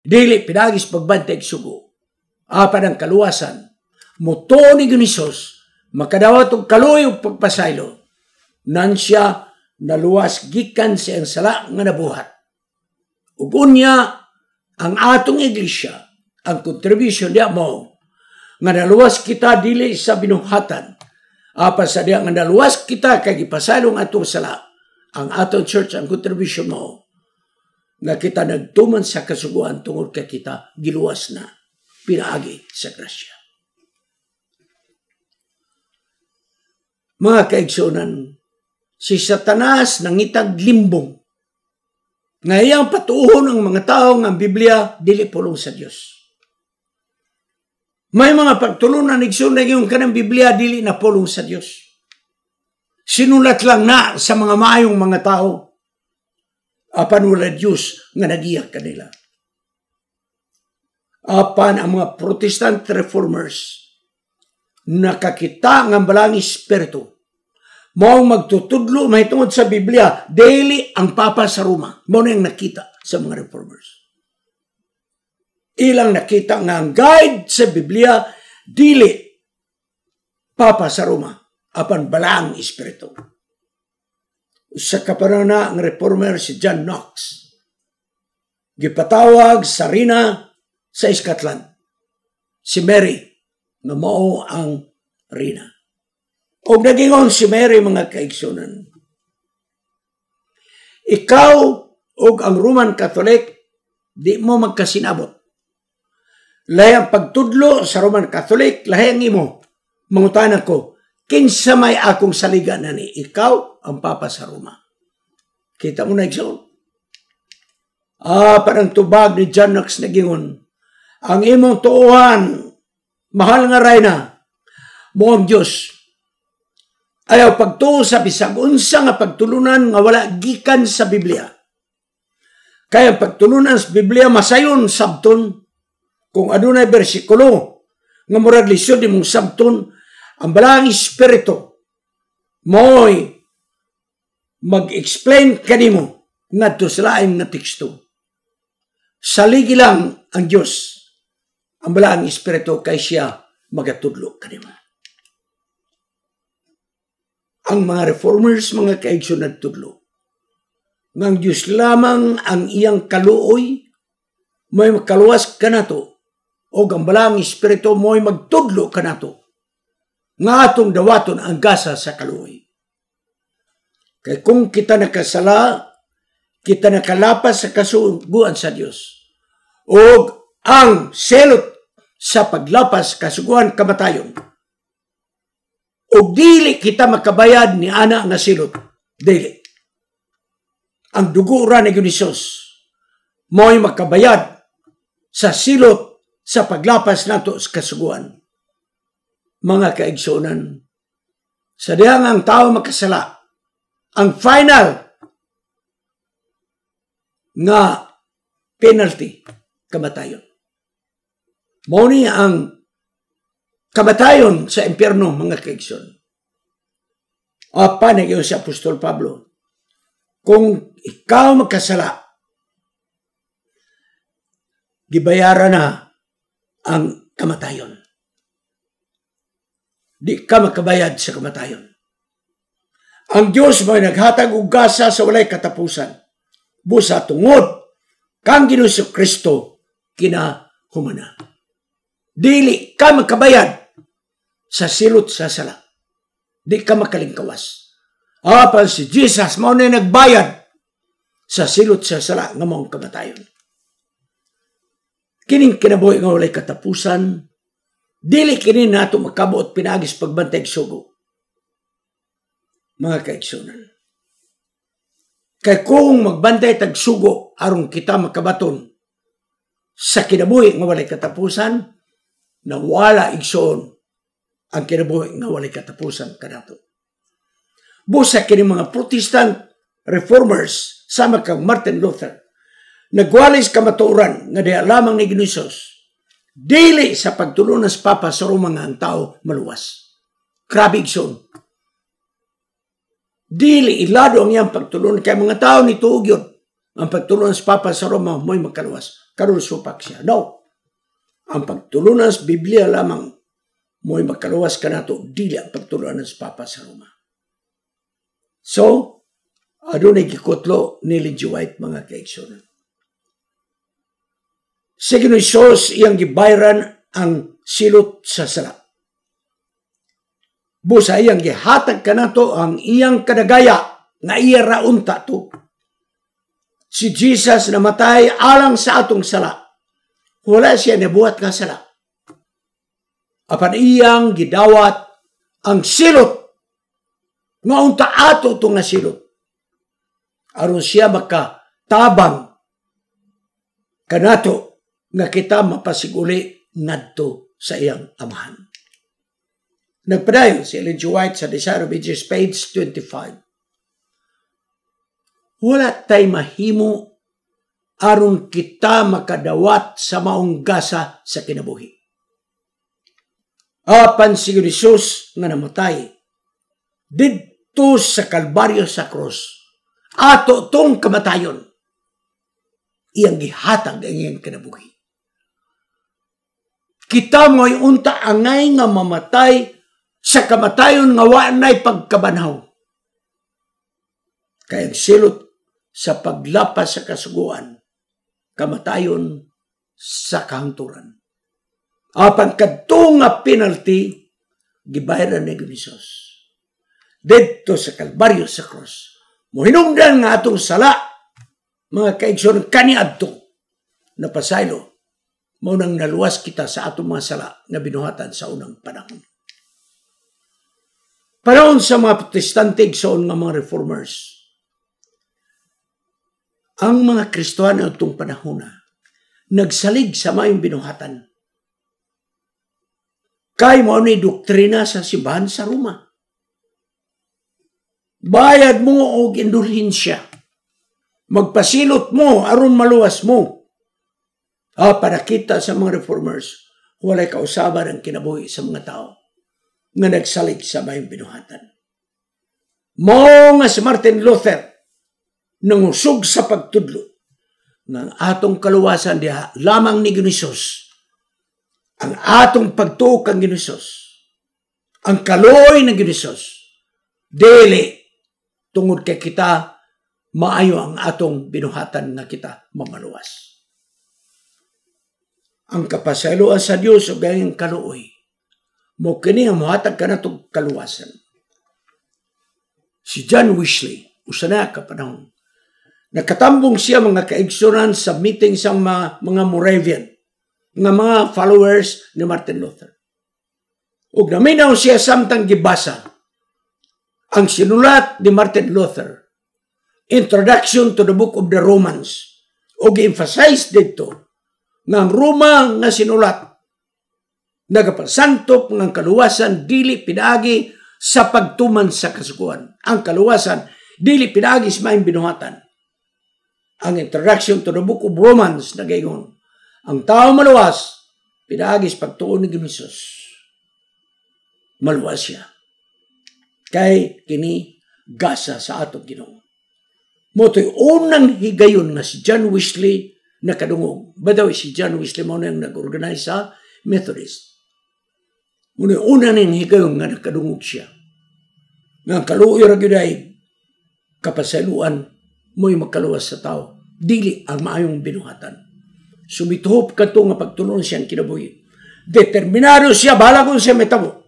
Dili pinagis pagbantay sugo. Apan ang kaluwasan. Muto ni Ginisos, makadawat og kaluoy og pagpasaylo. Nan siya naluwas gikan siyang sala nga nabuhat. Ug unya ang atong iglesia, ang contribution diya mo, nga naluwas kita dili sa binuhatan. Apa sa diya nga naluwas kita kay gipasaylo ang atong sala. Ang atong church, ang contribution mo, nga kita nagtuman sa kasuguan tungod kay kita giluwas na pinaagi sa grasya. Mga kaigsunan, si Satanas nangitag limbong. Ngayang patuhon ang mga tao ng Biblia dili pulong sa Dios. May mga pagtulunan igsunan yung kanang Biblia dili na pulong sa Dios. Sinulat lang na sa mga maayong mga tao. Apan wala Diyos nga nagiyak kanila. Apan ang mga Protestant reformers nakakita ng balang espiritu. Mao magtutudlo mahitungod sa Biblia, daily ang Papa sa Roma. Mao na yung nakita sa mga reformers. Ilang nakita nga ang guide sa Biblia, dili Papa sa Roma, apan balang espiritu. Sa kapanana ng reformer si John Knox, gipatawag sa Rina sa Scotland, si Mary, na mao ang Rina. O nagingon si Mary, mga kaigsunan. Ikaw o ang Roman Catholic, di mo magkasinabot. Lahi ang pagtudlo sa Roman Catholic, lahi ang imo. Mangutanan ko, kinsa may akong saligan na ni, ikaw ang Papa sa Roma. Kita mo na igsoon. Parang tubag ni John Knox nagingon, ang imong tuuhan, mahal nga Rina, mo ang Diyos. Ayaw pagtuo sa bisag unsa nga pagtulunan nga wala gikan sa Biblia. Kaya pagtulunan sa Biblia masayon sabton kung adunay bersikulo nga murag lisod imong sabton ang balang espiritu mo'y mag-explain kanimo ngadto sa lain nga teksto. Saligi lang ang Dios. Ang balang espiritu kay siya magatudlo kanimo. Ang mga reformers, mga kaigsoon nagtudlo. Ngang Diyos lamang ang iyang kaluoy, may makaluwas ka na to, o ang balang espiritu mo'y magtudlo ka na to, nga atong dawaton ang gasa sa kaluoy. Kaya kung kita nakasala, kita nakalapas sa kasuguan sa Diyos, o ang selot sa paglapas kasuguan kamatayon, o dili kita makabayad ni ana nga silot. Dili. Ang dugo ra ni Ginisos mo'y makabayad sa silot sa paglapas nato sa kasuguan. Mga kaigsunan, sa dihang ang tao makasala, ang final nga penalty, kamatayon. Mao ni ang kamatayon sa impyerno, mga kaigsoon. Apa na yun si Apostol Pablo? Kung ikaw magkasala, gibayaran na ang kamatayon. Di ka makabayad sa kamatayon. Ang Diyos may naghatag og gasa sa walay katapusan. Busa tungod kang Ginoong Kristo kinahumana. Dili ka makabayad sa silot sa sala. Di ka makalingkawas. Apan si Jesus mao na nagbayad sa silot sa sala nga maong kamatayon. Kining kinabuhi nga walay katapusan, dili kini nato makabuot pinagis pagbantay sugo. Mga kaigsunan. Kay kung magbantay tag sugo aron kita makabaton sa kinabuhi nga walay katapusan, na wala igsoon ang kinabuhi nga walay katapusan kanato. Busa kini mga Protestant reformers sama kang Martin Luther nagwalis kamatuoran nga diha lamang ni Ginisos dili sa pagtulunan sa Papa sa Roma nga ang tao maluwas. Grabe igsoon. Dili ilado ang iyang pagtulunan kay mga tao ni tuog yun ang pagtulunan sa Papa sa Roma mo'y magkaluwas. karon supak siya. No. Ang pagtulunan sa Biblia lamang mo'y makaluwas ka nato, dili ang pagtulunan sa Papa sa Roma. So, adunay gikutlo ni Ellen G. White, mga kaigsunan. Sa Ginoong Hesus, iyang gibayran ang silot sa sala. Busa iyang gihatag ka nato ang iyang kadagaya nga iya raunta to. Si Jesus namatay alang sa atong sala. Wala siya nabuhat nga sala. Apan iyang gidawat ang silot nga unta ato itong nga silot. Aron siya makatabang kanato nga kita mapasiguli ngadto sa iyang amahan. Nagpadayon si Ellen G. White sa Desire of Ages, page 25. Wala tay mahimo aron kita makadawat sa maong gasa sa kinabuhi. Apan si Jesus nga namatay didto sa Kalbaryo sa krus, ato tong kamatayon, iyang gihatag ang iyang kinabuhi. Kita mo'y unta angay nga mamatay sa kamatayon nga wanay pagkabanhaw. Kaya silot sa paglapas sa kasuguan, kamatayon sa kahangturan. Apan kadto nga penalty, gibayaran ni Hesus. Dito sa Kalbaryo sa krus, muhinungdan nga atong sala, mga kaigsoon, kaniadto, napasaylo, maunang naluwas kita sa atong mga sala na binuhatan sa unang panahon. Panahon sa mga Protestante igsoon nga mga reformers, ang mga Kristohano itong panahon na nagsalig sa mayong binuhatan. Kay mo ni doktrina sa simbahan sa Roma. Bayad mo og indulhensya. Magpasilot mo aron maluwas mo. Para kita sa mga reformers, walay kausaban ang kinabuhi sa mga tao nga nagsalig sa mayong binuhatan. Mo nga si Martin Luther nangusog sa pagtudlo ng atong kaluwasan diha lamang ni Hesus. Ang atong pagtuo kang Hesus, ang kaloy ng Hesus, dili tungod kay kita maayo ang atong binuhatan nga kita mamaluwas. Ang kapasayloan sa Dios ug ang kaluoy mo kini nga mohatag kanatong kaluwasan. Si John Wesley, usa na ka panahon, nakatambong siya mga kaigsunan sa meeting sa mga Moravian, nga mga followers ni Martin Luther. Ug naminaw siya samtang gibasa ang sinulat ni Martin Luther, Introduction to the Book of the Romans, ug emphasize dito nga ang Roma nga sinulat nagapasantop ng kaluwasan dili pinaagi sa pagtuman sa kasuguan. Ang kaluwasan dili pinaagi sa maayong binuhatan. Ang Introduction to the Book of Romans nagaingon, ang tao maluwas, pinagis pagtuon ni Hesus. Maluwas siya. Kay kini gasa sa atong Ginoo. Moto'y unang higayon nga si John Wesley nakadungog. Badaw si John Wesley mo nang nag-organize sa Methodist. Moto'y unang higayon nga nakadungog siya. Nga kaluoy ra gyud ay kapasayloan mo'y magkaluwas sa tao. Dili ang maayong binuhatan. Sumituhop ka ito nga pagtulong siyang kinabuhi. Determinado siya, bahala kung siya metabo.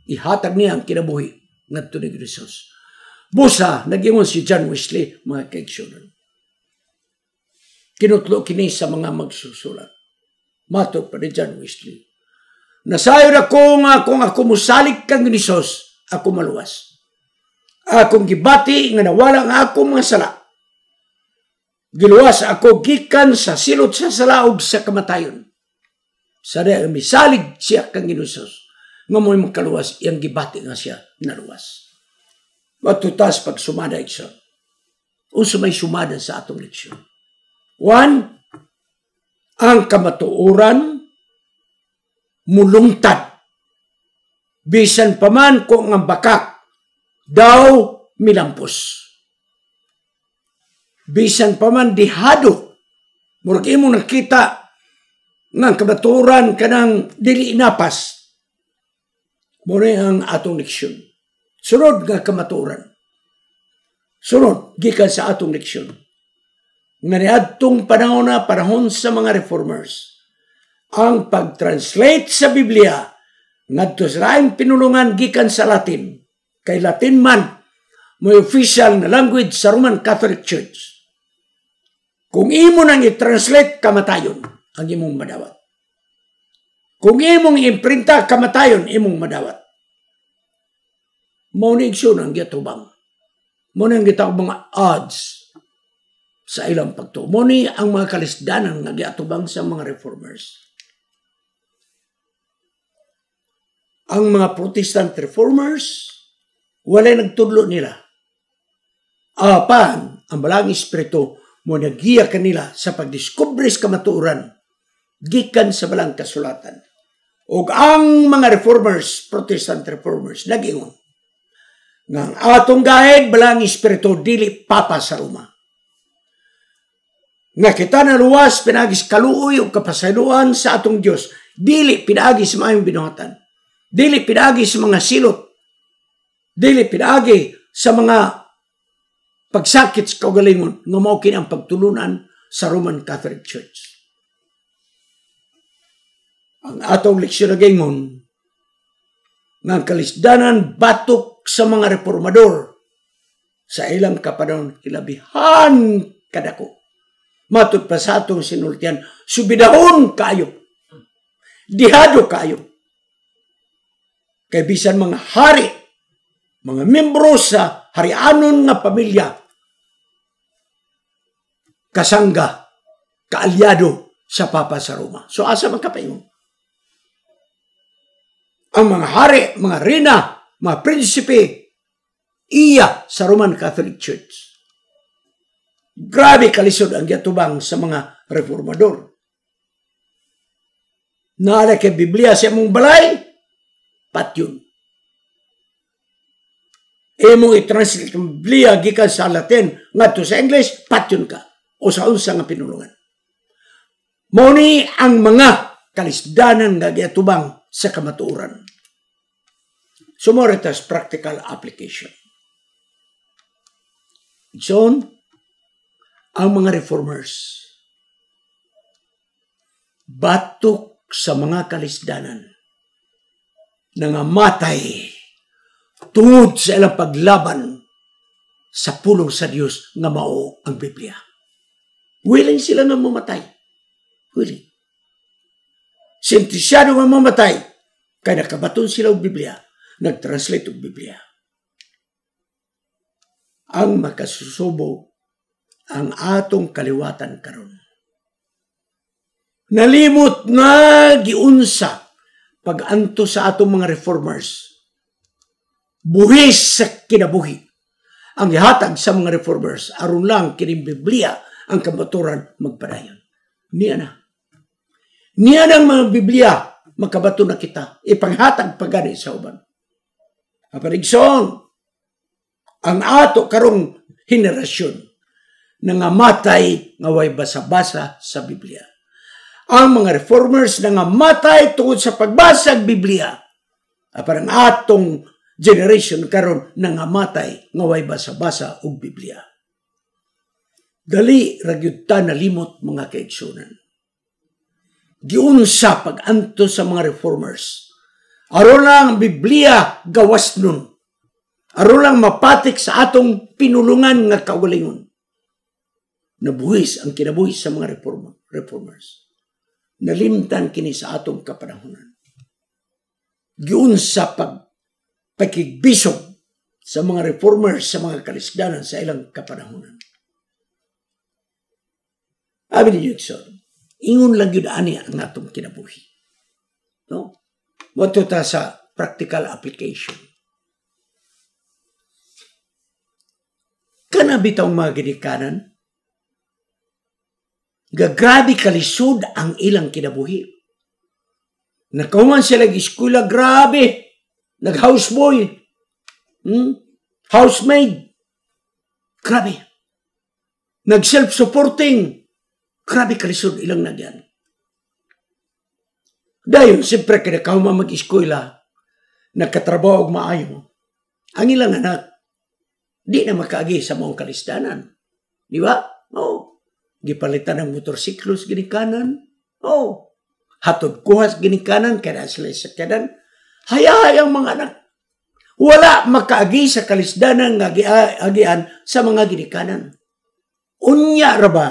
Ihatag niya ang kinabuhi ngadto ni Hesus. Busa, nag-ingon si John Wesley, mga kaigsunan. Kinutlo kini sa mga magsusulat. Mato pa ni John Wesley. Nasayon ako nga kung ako musalig kang Hesus, ako maluwas. Akong gibati nga nawala nga ako mga sala. Giluwas ako gikan sa silot sa salaog sa kamatayon. Sa dahil misalig siya kang Hesus, nga mo'y magkaluwas, iyang gibati nga siya naluwas. Matutas pag sumada ikso. Unsa may sumada sa atong leksyon. 1, ang kamatuoran mulungtad. Bisan paman kung ang bakak daw milampos. Bisan paman dihado Murag imo nakita ng kamaturan kanang dili inapas. Muna ang atong leksyon. Sunod nga kamaturan. Sunod, gikan sa atong leksyon. Nga niadtong panahon sa mga reformers, ang pag-translate sa Biblia ngadto sa laing pinulungan gikan sa Latin. Kay Latin man, may official na language sa Roman Catholic Church. Kung imo nang i-translate, kamatayon ang imong madawat. Kung imong imprinta, kamatayon imong madawat. Mao ni igsoon ang gitubang. Mao ni ang gitawag mga odds sa ilang pagtuo. Mao ni ang mga kalisdanan nga giatubang sa mga reformers. Ang mga Protestant reformers, walay nagtudlo nila. Apan, ang balang espiritu mo nagiya kanila sa pagdiskubre sa kamatuoran gikan sa balang kasulatan. O ang mga reformers, Protestant reformers, nagingon nga ang atong gahid balang espiritu dili papa sa Roma. Nga kita na luwas pinagis kaluoy o kapasayloan sa atong Dios, dili pinagi sa mayong binuhatan, dili pinagi sa mga silot, dili pinagi sa mga pagsakit sa kaugalingon nga mao kini ang pagtulunan sa Roman Catholic Church. Ang atong leksyon na gingon nga ang kalisdanan batok sa mga reformador sa ilang kapanahon kilabihan kadako. Matud pa sa atong sinultian, subidahon kayo, dihado kayo. Kay bisan mga hari, mga membro sa harianon nga pamilya, kasangga, kaalyado sa Papa sa Roma. So asa man kapaingon? Ang mga hari, mga reyna, mga prinsipe, iya sa Roman Catholic Church. Grabe kalisod ang giatubang sa mga reformador. Naala kay Biblia sa imong balay, patyon. Imong i-translate ang Biblia gikan sa Latin ngadto sa English, patyon ka o sa unsa nga pinulungan. Mao ni ang mga kalisdanan nga giatubang sa kamatuoran. Sumoritas practical application. So, ang mga reformers batok sa mga kalisdanan nangamatay tungod sa ilang paglaban sa pulong sa Dios nga mao ang Biblia. Willing sila nga mamatay. Willing. Sentensyado nga mamatay kaya nakabaton sila og Biblia, nagtranslate og Biblia. Ang makasusubo ang atong kaliwatan karon. Nalimot na giunsa pag-anto sa atong mga reformers. Buhis sa kinabuhi ang gihatag sa mga reformers aron lang kining Biblia ang kamaturan magpadayon. Niya na. Niya ng mga Biblia makabato na kita. Ipanghatag pagani sa uban. Aparigson, ang ato karong henerasyon nangamatay nga way basa-basa sa Biblia. Ang mga reformers nangamatay tungod sa pagbasa sa Biblia. Aparang atong generation karon nangamatay nga way basa-basa og Biblia. Dali ragyud ta nalimot mga kaigsunan. Giunsa pag-anto sa mga reformers. Aron lang ang Biblia gawas nun. Aron lang mapatik sa atong pinulungan nga kaugalingon. Nabuhis ang kinabuhis sa mga reformers. Nalimtan kini sa atong kapanahunan. Giunsa pagkigbisog sa mga reformers sa mga kalisdanan sa ilang kapanahunan. Abi ni Jackson, ingon lang yun ani ang atong kinabuhi. No? Wato ta sa practical application. Kana bitong mga ginikanan, gagrabe kalisod ang ilang kinabuhi. Nagkauman sila nag-eskwela, grabe. Nag-houseboy. Housemaid. Grabe. Nag-self-supporting. Grabe kalisod ilang nagyan. Dayon, siyempre, kaya kauma mag-eskwela, nagkatrabaho og maayo. Ang ilang anak, di na makaagi sa mong kalisdanan. Di ba? Oo. Gipalitan ng motorsiklos ginikanan. Oo. Hatod kuhas ginikanan, kaya sila sakyanan. Hayahayang mga anak. Wala makaagi sa kalisdanan nga agian sa mga ginikanan. Unya ra ba?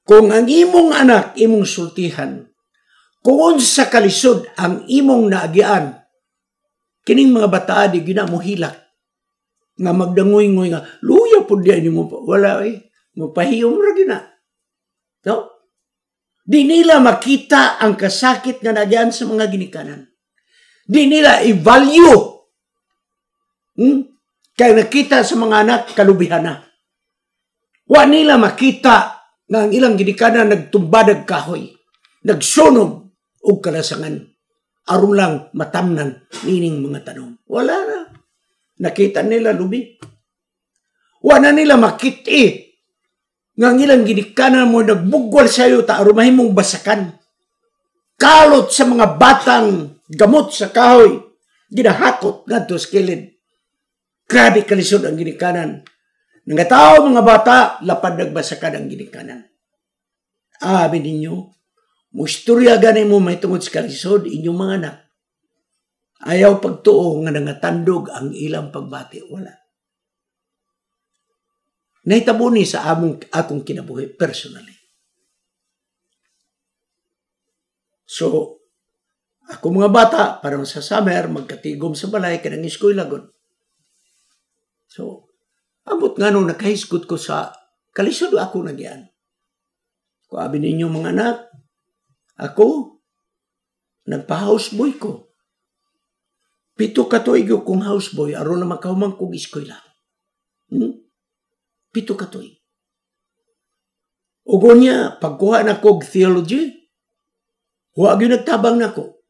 Kung ang imong anak, imong sultihan, kung sa kalisod ang imong naagian, kining mga bata di gina mo hilak, nga magdangoy-ngoy nga, luya po diyan mo pa. Wala mapahiyom ra gina. No? Di nila makita ang kasakit nga nagyan sa mga ginikanan. Di nila i-value. Kaya nakita sa mga anak, kalubihan na. Wa nila makita nga ang ilang ginikanan nagtumbadag kahoy, nagsunog o kalasangan. Aron lang matamnan nining mga tanong. Wala na. Nakita nila lubi. Wala nila makiti nga ang ilang ginikanan mo nagbugwal sa iyo ta aron mahimong basakan. Kalot sa mga batang gamot sa kahoy, ginahakot ngadto sa kilid. Grabe kalisod ang ginikanan. Nangatao mga bata, lapad nagbasakan ang ginikanan. Abi ninyo, musturya gani mo may tungod sa kalisod, inyong mga anak. Ayaw pagtuo nga nangatandog ang ilang pagbati. Wala. Nahitabo ni sa akong kinabuhi personally. So, ako mga bata, parang sa summer, magkatigom sa balay, kanang eskwela gud. So, abot nga nung nakahiskot ko sa kalisod ako nagyan. Kung abi ninyo mga anak, ako, nagpa-houseboy ko. 7 ka tuig kong houseboy, aron na makahumang kong eskwela. 7 ka tuig. Ugo niya, pagkuha na kong theology, huwag yung nagtabang na ko.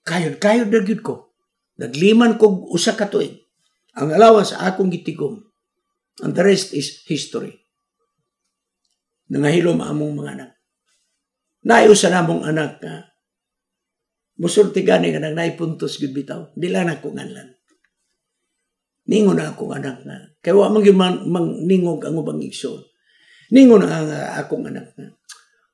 Kayod na gyud ko. Nagliman kong 1 ka tuig. Ang alawas sa akong gitigom. And the rest is history. Nangahilom among mga anak. Naiusa na among anak nga. Musulti gani nga nang naipuntos gud bitaw. Dila na akong anlan. Ningon na akong anak na. Kaya wa mang ningog ang ubang igsoon. Ningon na ang akong anak na.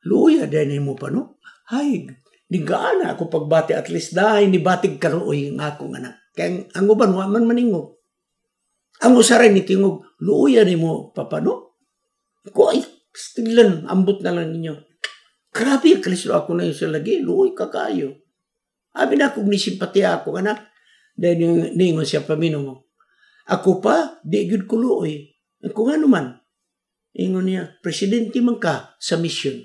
Luya, dahil mo pa no? Hay, di gaana ako pagbati. At least dahil ni batig karoy ang akong anak. Kaya ang uban, wa man maningog. Ang usaray ni tingog, luya ni mo, papano? Ko ay, stilan, ambot na lang ninyo. Grabe, kalislo ako na yun sa lagi, luoy kakayo. Abi na kung nisimpatya ako, anak, dahil ningon siya pamino mo. Ako pa, di gud ko luoy. Kung ano man, ingon niya, presidente man ka sa mission.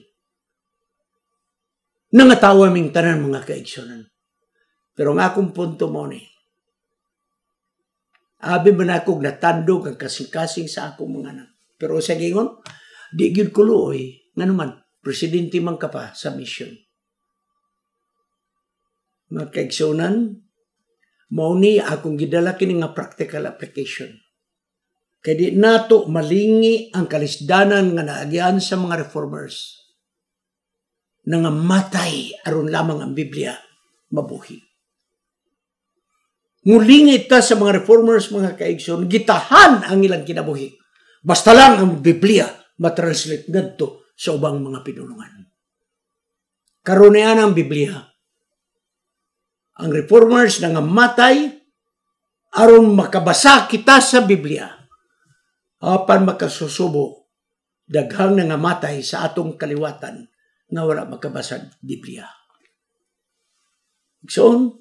Nangatawa ming tanan mga kaigsonan. Pero ang akong punto mo ni, abi man ako natandog ang kasing-kasing sa akong mga anak. Pero sa gingon, di gyud ko luoy. Nga naman, presidente man ka pa sa mission. Mga kaigsonan, mauni akong gidala kini nga practical application. Kaya di nato malingi ang kalisdanan nga naagyan sa mga reformers na nga matay aron lamang ang Biblia mabuhi. Ngulingit ta sa mga reformers, mga kaigsoon, gitahan ang ilang kinabuhi. Basta lang ang Biblia matranslate ngadto sa ubang mga pinulungan. Karunian ang Biblia. Ang reformers na nga matay aron makabasa kita sa Biblia. Apan makasusubo, daghang na nga matay sa atong kaliwatan nga wala makabasa Biblia. So,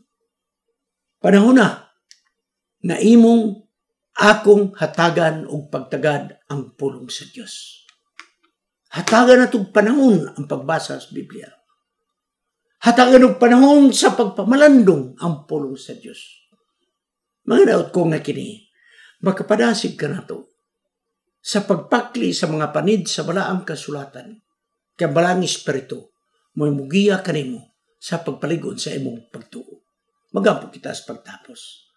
panahon na imong akong hatagan og pagtagad ang pulong sa Dios. Hatagan natong panahon ang pagbasa sa Biblia. Hatagan og panahon sa pagpamalandong ang pulong sa Dios. Mga daot ko nga kini, makapadasig ka nato sa pagpakli sa mga panid sa balaang kasulatan, kaya balaang espiritu, mo'y mugiya kanimo sa pagpaligon sa imong pagtuo. Magampo kita sa pagtapos.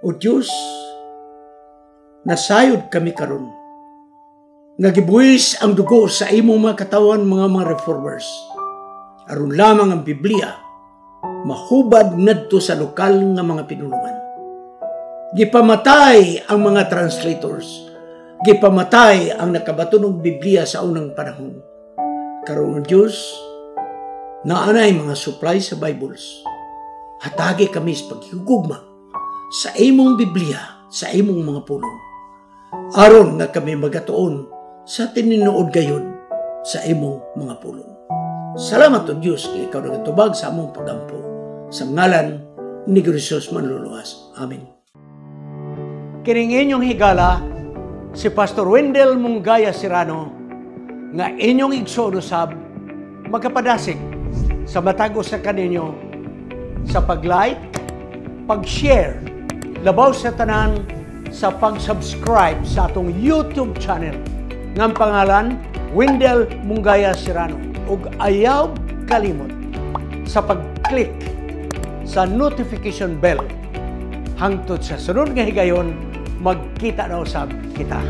O Diyos, nasayod kami karon Nagibuhis ang dugo sa imong mga katawan mga reformers. Aron lamang ang Biblia mahubad ngadto sa lokal nga mga pinulungan. Gipamatay ang mga translators. Gipamatay ang nakabatunog Biblia sa unang panahon. Karon ang Diyos, naanay mga supply sa Bibles. Hatagi kami sa paghigugma sa imong Biblia, sa imong mga pulong. Aron nga kami magatuon sa tininuod gayud sa imong mga pulong. Salamat o Diyos kay ikaw nagatubag sa among pagampo. Sa ngalan ni Jesus Manluluwas. Amen. Kining inyong higala, si Pastor Wendell Munggaya Serrano, nga inyong igsoon usab, magkapadasig sa matag sa kaninyo sa pag-like, pag-share, labaw sa tanan, sa pag-subscribe sa atong YouTube channel ng pangalan Wendell Munggaya Serrano, ug ayaw kalimot sa pag-click sa notification bell hangtod sa sunod nga higayon magkita na usab kita.